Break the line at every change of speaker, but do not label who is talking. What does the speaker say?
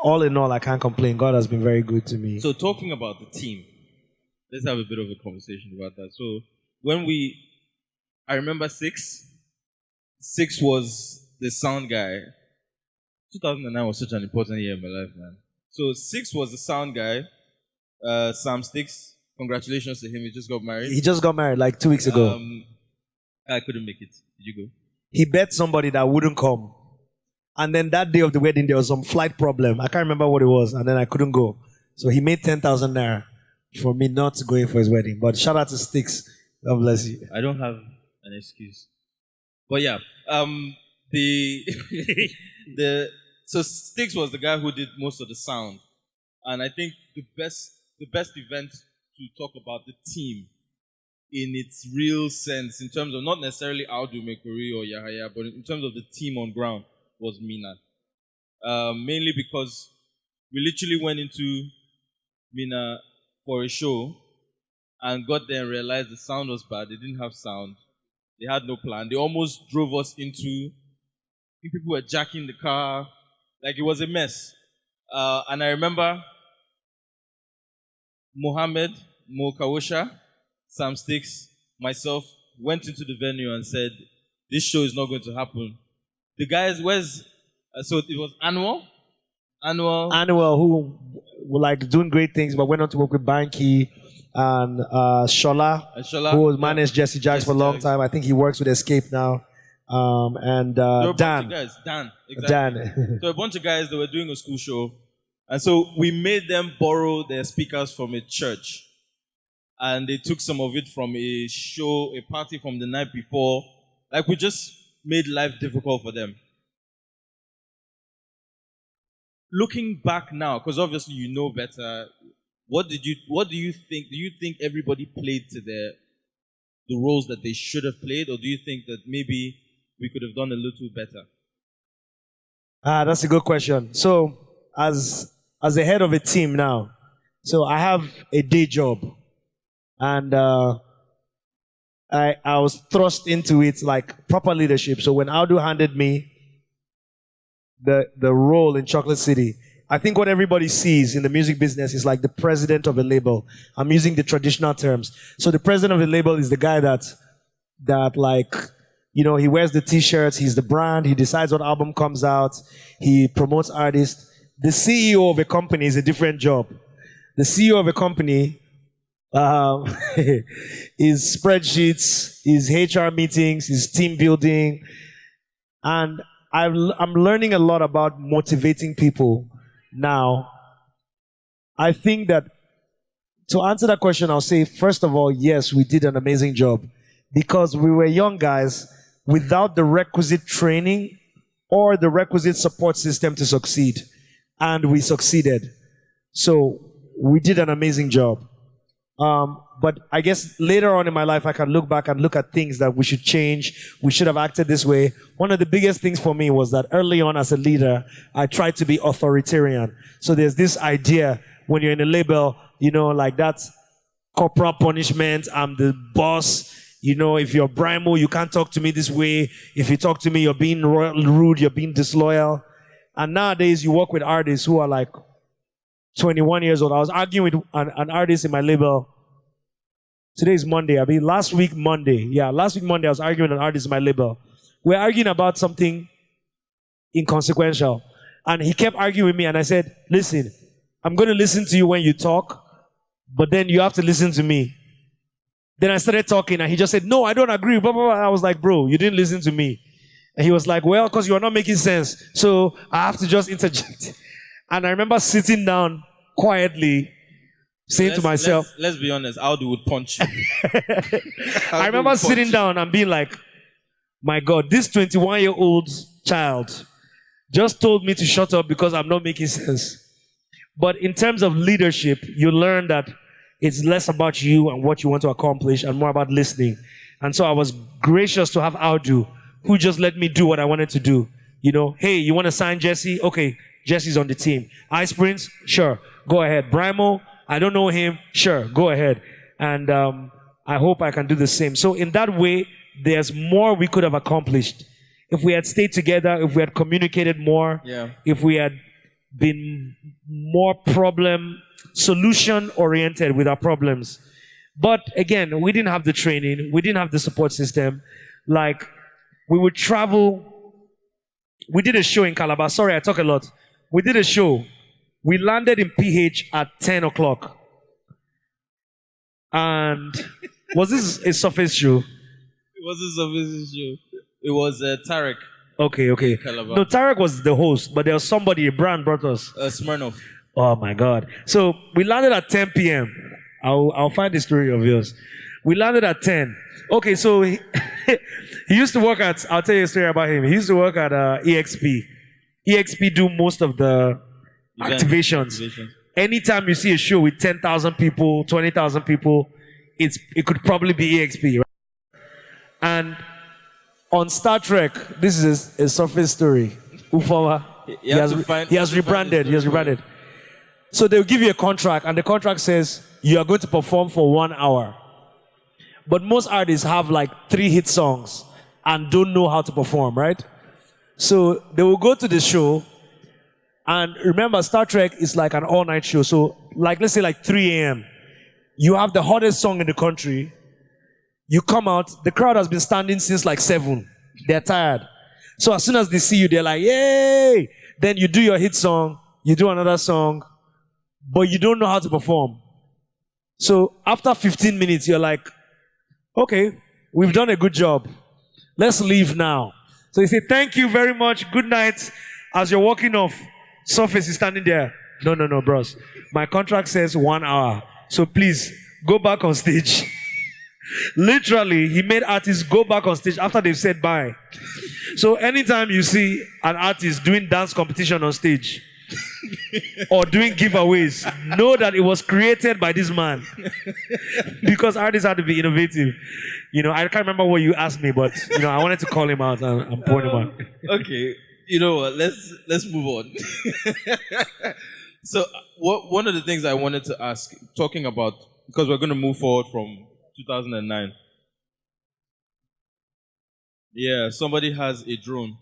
All in all, I can't complain. God has been very good to me.
So talking about the team, let's have a bit of a conversation about that. So I remember Six. Six was the sound guy. 2009 was such an important year in my life, man. So Six was the sound guy. Sam Sticks, congratulations to him. He just got married.
He just got married like 2 weeks ago.
I couldn't make it. Did you go?
He bet somebody that wouldn't come. And then that day of the wedding, there was some flight problem. I can't remember what it was. And then I couldn't go. So he made 10,000 naira for me not going for his wedding. But shout out to Sticks. God bless you.
I don't have an excuse. But yeah, so Sticks was the guy who did most of the sound. And I think the best event to talk about the team in its real sense, in terms of not necessarily Audu Mekuri or Yahaya, but in terms of the team on ground, was Mina. Mainly because we literally went into Mina for a show and got there and realized the sound was bad. They didn't have sound. They had no plan. They almost drove us into, I think people were jacking the car. Like, it was a mess. And I remember Mohammed, Mo Kawosha, Sam Sticks, myself, went into the venue and said, this show is not going to happen. The guys, so it was Annual,
who were like doing great things, but went on to work with Banky and Shola, who managed Jesse Jacks for a long time. I think he works with Escape now. And Dan.
Dan, exactly.
Dan.
So a bunch of guys that were doing a school show. And so we made them borrow their speakers from a church. And they took some of it from a show, a party from the night before. Like, we just made life difficult for them. Looking back now, because obviously you know better, what do you think? Do you think everybody played to the roles that they should have played, or do you think that maybe we could have done a little better?
That's a good question. So, as the head of a team now, so I have a day job, and I was thrust into it like proper leadership. So when Audu handed me the role in Chocolate City, I think what everybody sees in the music business is like the president of a label. I'm using the traditional terms. So the president of a label is the guy that like, you know, he wears the t-shirts, he's the brand, he decides what album comes out, he promotes artists. The CEO of a company is a different job. The CEO of a company is spreadsheets, is HR meetings, is team building. And I'm learning a lot about motivating people now. I think that to answer that question, I'll say, first of all, yes, we did an amazing job because we were young guys without the requisite training or the requisite support system to succeed. And we succeeded. So we did an amazing job. But I guess later on in my life, I can look back and look at things that we should change. We should have acted this way. One of the biggest things for me was that early on as a leader, I tried to be authoritarian. So there's this idea when you're in a label, you know, like that's corporal punishment. I'm the boss. You know, if you're Brimo, you can't talk to me this way. If you talk to me, you're being rude, you're being disloyal. And nowadays, you work with artists who are like 21 years old. I was arguing with an artist in my label. Today is Monday. Last week Monday, I was arguing with an artist in my label. We're arguing about something inconsequential. And he kept arguing with me, and I said, listen, I'm going to listen to you when you talk, but then you have to listen to me. Then I started talking, and he just said, no, I don't agree. Blah, blah, blah. I was like, bro, you didn't listen to me. And he was like, well, because you're not making sense. So I have to just interject. And I remember sitting down quietly, saying to myself...
Let's be honest, Audu would punch you.
I remember sitting down and being like, my God, this 21-year-old child just told me to shut up because I'm not making sense. But in terms of leadership, you learn that it's less about you and what you want to accomplish and more about listening. And so I was gracious to have Audu, who just let me do what I wanted to do. You know, hey, you want to sign Jesse? Okay, Jesse's on the team. Ice Prince? Sure, go ahead. Brimo? I don't know him. Sure, go ahead. And I hope I can do the same. So in that way, there's more we could have accomplished. If we had stayed together, if we had communicated more, if we had been more solution oriented with our problems. But again, we didn't have the training, we didn't have the support system. Like, we would travel. We did a show in Calabar. Sorry, I talk a lot. We did a show. We landed in PH at 10 o'clock. And was this a surface show?
It was a surface show. It was Tarek.
Okay.
Calabar.
No, Tarek was the host, but there was somebody, a brand brought us.
Smirnoff.
Oh my God. So we landed at 10 p.m. I'll find the story of yours. We landed at 10. Okay, so he used to work at, I'll tell you a story about him. He used to work at EXP. EXP do most of the activations. Anytime you see a show with 10,000 people, 20,000 people, it could probably be EXP, right? And on Star Trek, this is a surface story. Ufawa, he has rebranded. So they'll give you a contract, and the contract says you are going to perform for 1 hour. But most artists have like 3 hit songs and don't know how to perform, right? So they will go to the show, and remember, Star Trek is like an all-night show. So, like, let's say like 3 a.m. You have the hottest song in the country. You come out, the crowd has been standing since like 7. They're tired. So as soon as they see you, they're like, yay! Then you do your hit song, you do another song, but you don't know how to perform. So after 15 minutes, you're like, okay, we've done a good job. Let's leave now. So you say, thank you very much, good night. As you're walking off, Surface is standing there. No, bros. My contract says 1 hour. So please, go back on stage. Literally, he made artists go back on stage after they've said bye. So anytime you see an artist doing dance competition on stage or doing giveaways, know that it was created by this man. Because artists had to be innovative. You know, I can't remember what you asked me, but you know, I wanted to call him out and I'm pointing him out.
Okay, you know what? Let's move on. So, one of the things I wanted to ask, talking about, because we're going to move forward from 2009. Yeah, somebody has a drone.